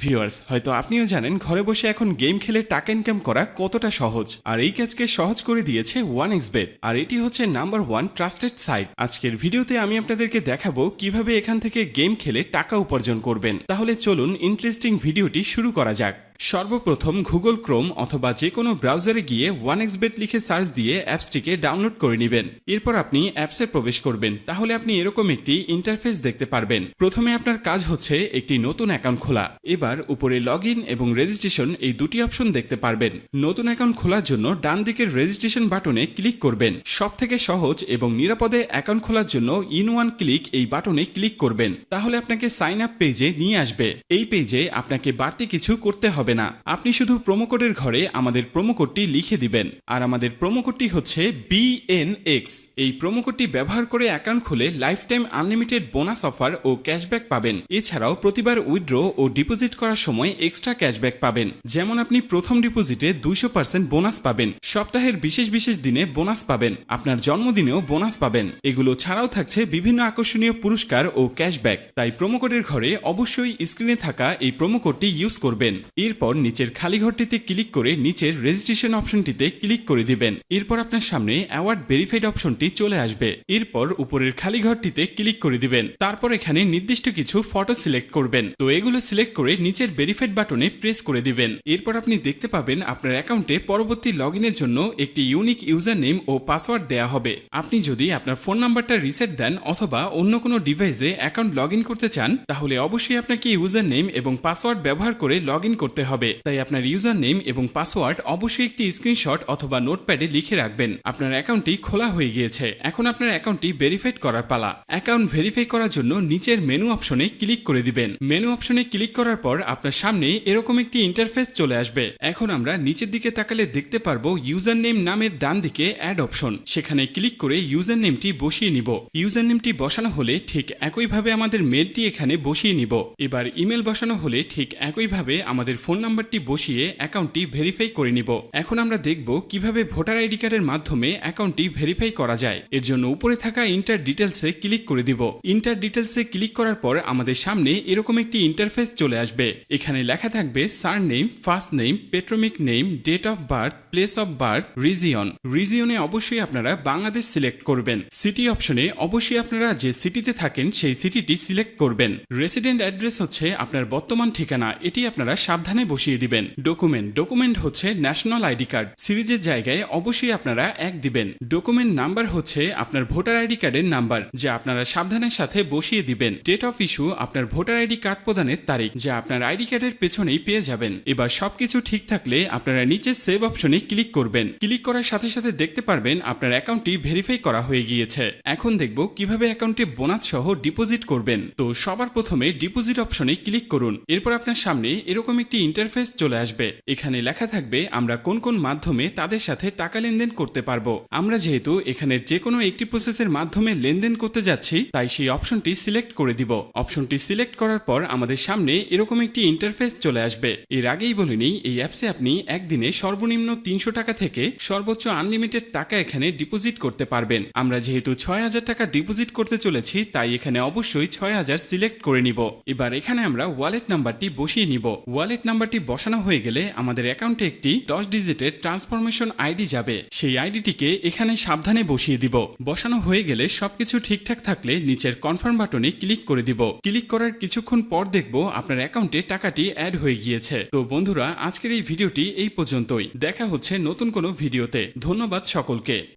Viewers, হয়তো আপনিও জানেন ঘরে বসে এখন গেম খেলে টাকা ইনকাম করা কতটা সহজ। আর এই কাজকে সহজ করে দিয়েছে 1xBet। আর এটি হচ্ছে নাম্বার 1 ট্রাস্টেড সাইট। আজকের ভিডিওতে আমি আপনাদেরকে দেখাবো কিভাবে এখান থেকে গেম খেলে টাকা উপার্জন করবেন। তাহলে চলুন ইন্টারেস্টিং ভিডিওটি শুরু করা যাক। সর্বপ্রথম গুগল ক্রোম অথবা যে কোনো ব্রাউজারে গিয়ে 1xBet লিখে সার্চ দিয়ে অ্যাপসটিকে ডাউনলোড করে নেবেন। এরপর আপনি অ্যাপসে প্রবেশ করবেন। তাহলে আপনি এরকম একটি ইন্টারফেস দেখতে পারবেন। প্রথমে আপনার কাজ হচ্ছে একটি নতুন অ্যাকাউন্ট খোলা। এবার উপরে লগইন এবং রেজিস্ট্রেশন এই দুটি অপশন দেখতে পারবেন। নতুন অ্যাকাউন্ট খোলার জন্য ডান দিকের রেজিস্ট্রেশন বাটনে ক্লিক করবেন। সবথেকে সহজ এবং নিরাপদে অ্যাকাউন্ট খোলার জন্য ইন ওয়ান ক্লিক এই বাটনে ক্লিক করবেন। তাহলে আপনাকে সাইন আপ পেজে নিয়ে আসবে। এই পেজে আপনাকে বাড়তি কিছু করতে হবে না। আপনি শুধু প্রোমো কোডের ঘরে আমাদের প্রোমো কোডটি লিখে দিবেন। আর আমাদের প্রোমো কোডটি হচ্ছে BNX। এই প্রোমো কোডটি ব্যবহার করে অ্যাকাউন্ট খুলে life time unlimited bonus offer ও ক্যাশব্যাক পাবেন। এছাড়াও প্রতিবার উইথড্র ও ডিপোজিট করার সময় এক্সট্রা ক্যাশব্যাক পাবেন। যেমন আপনি প্রথম ডিপোজিটে 200% বোনাস পাবেন, সপ্তাহের বিশেষ বিশেষ দিনে বোনাস পাবেন, আপনার জন্মদিনেও বোনাস পাবেন। এগুলো ছাড়াও থাকছে বিভিন্ন আকর্ষণীয় পুরস্কার ও ক্যাশব্যাক। তাই প্রোমো কোডের ঘরে অবশ্যই স্ক্রিনে থাকা এই প্রোমো কোডটি ইউজ করবেন। এরপর নিচের খালি ঘরটিতে ক্লিক করে নিচের রেজিস্ট্রেশন অপশনটিতে ক্লিক করে দিবেন। এরপর আপনার সামনে অ্যাওয়ার্ড ভেরিফাইড অপশনটি চলে আসবে। এরপর উপরের খালি ঘরটিতে ক্লিক করে দিবেন। তারপর এখানে নির্দিষ্ট কিছু ফটো সিলেক্ট করবেন। তো এগুলো সিলেক্ট করে নিচের ভেরিফাইড বাটনে প্রেস করে দিবেন। এরপর আপনি দেখতে পাবেন আপনার অ্যাকাউন্টে পরবর্তী লগইনের জন্য একটি ইউনিক ইউজার নেম ও পাসওয়ার্ড দেয়া হবে। আপনি যদি আপনার ফোন নাম্বারটা রিসেট দেন অথবা অন্য কোনো ডিভাইসে অ্যাকাউন্ট লগইন করতে চান, তাহলে অবশ্যই আপনাকে ইউজার নেম এবং পাসওয়ার্ড ব্যবহার করে লগইন করতে হবে। তাই আপনার ইউজার নেম এবং পাসওয়ার্ড অবশ্যই একটি স্ক্রিনশট অথবা নোটপ্যাডে লিখে রাখবেন। আপনার অ্যাকাউন্টটি খোলা হয়ে গিয়েছে। এখন আপনার অ্যাকাউন্টটি ভেরিফাইড করার পালা। অ্যাকাউন্ট ভেরিফাই করার জন্য নিচের মেনু অপশনে ক্লিক করে দিবেন। মেনু অপশনে ক্লিক করার পর আপনার সামনে এরকম একটি ইন্টারফেস চলে আসবে। এখন আমরা নিচের দিকে তাকালে দেখতে পারবো ইউজার নেম নামের ডান দিকে অ্যাড অপশন। সেখানে ক্লিক করে ইউজার নেমটি বসিয়ে নিব। ইউজার নেমটি বসানো হলে ঠিক একইভাবে আমাদের মেলটি এখানে বসিয়ে নিব। এবার ইমেল বসানো হলে ঠিক একইভাবে আমাদের ফোন নাম্বারটি বসিয়ে অ্যাকাউন্টটি ভেরিফাই করে নিব। এখন আমরা দেখব কিভাবে ভোটার আইডি কার্ডের মাধ্যমে অ্যাকাউন্টটি ভেরিফাই করা যায়। এর জন্য উপরে থাকা ইন্টার ডিটেলসে ক্লিক করে দিব। ইন্টার ডিটেলসে ক্লিক করার পর আমাদের সামনে এরকম একটি ইন্টারফেস চলে আসবে। এখানে লেখা থাকবে surname, first name, patronymic name, date of birth, place of birth, region. রিজিয়নে অবশ্যই আপনারা বাংলাদেশ সিলেক্ট করবেন। সিটি অপশনে অবশ্যই আপনারা যে সিটিতে থাকেন সেই সিটিটি সিলেক্ট করবেন। রেসিডেন্ট অ্যাড্রেস হচ্ছে আপনার বর্তমান ঠিকানা, এটি আপনারা সাবধানে বসিয়ে দিবেন। ডকুমেন্ট হচ্ছে ন্যাশনাল আইডি কার্ড, সিরিজের জায়গায় অবশ্যই আপনারা 1 দিবেন। ডকুমেন্ট নাম্বার হচ্ছে আপনার ভোটার আইডি কার্ডের নাম্বার, যা আপনারা সাবধানের সাথে বসিয়ে দিবেন। ডেট অফ ইস্যু আপনার ভোটার আইডি কার্ড প্রদানের তারিখ, যা আপনার আইডি কার্ডের পেছনেই পেয়ে যাবেন। এবার সবকিছু ঠিক থাকলে আপনারা নিচে সেভ অপশনে ক্লিক করবেন। ক্লিক করার সাথে সাথে দেখতে পারবেন আপনার অ্যাকাউন্টটি ভেরিফাই করা হয়ে গিয়েছে। এখন দেখব কিভাবে অ্যাকাউন্টে বোনাস সহ ডিপোজিট করবেন। তো সবার প্রথমে ডিপোজিট অপশনে ক্লিক করুন। এরপর আপনার সামনে এরকম একটি ইন্টারফেস চলে আসবে। এখানে লেখা থাকবে আমরা কোন কোন মাধ্যমে তাদের সাথে টাকা লেনদেন করতে পারবো। আমরা যেহেতু এখানে যে কোনো একটি প্রসেসের মাধ্যমে লেনদেন করতে যাচ্ছি, তাই সেই অপশনটি সিলেক্ট করে দিব। অপশনটি সিলেক্ট করার পর আমাদের সামনে এরকম একটি ইন্টারফেস চলে আসবে। এর আগেই বলে নিই, এই অ্যাপসে আপনি একদিনে সর্বনিম্ন 300 টাকা থেকে সর্বোচ্চ আনলিমিটেড টাকা এখানে ডিপোজিট করতে পারবেন। আমরা যেহেতু 6000 টাকা ডিপোজিট করতে চলেছি, তাই এখানে অবশ্যই 6000 সিলেক্ট করে নিব। এবার এখানে আমরা ওয়ালেট নাম্বারটি বসিয়ে নিব। ওয়ালেট নাম্বারটি বসানো হয়ে গেলে আমাদের অ্যাকাউন্টে একটি 10 ডিজিটের ট্রান্সফরমেশন আইডি যাবে। সেই আইডিটিকে এখানে সাবধানে বসিয়ে দিব। বসানো হয়ে গেলে সবকিছু ঠিকঠাক থাকলে নিচের কনফার্ম বাটনে ক্লিক করে দিব। ক্লিক করার কিছুক্ষণ পর দেখব আপনার অ্যাকাউন্টে টাকাটি অ্যাড হয়ে গিয়েছে। তো বন্ধুরা, আজকের এই ভিডিওটি এই পর্যন্তই। দেখা হচ্ছে নতুন কোনো ভিডিওতে। ধন্যবাদ সকলকে।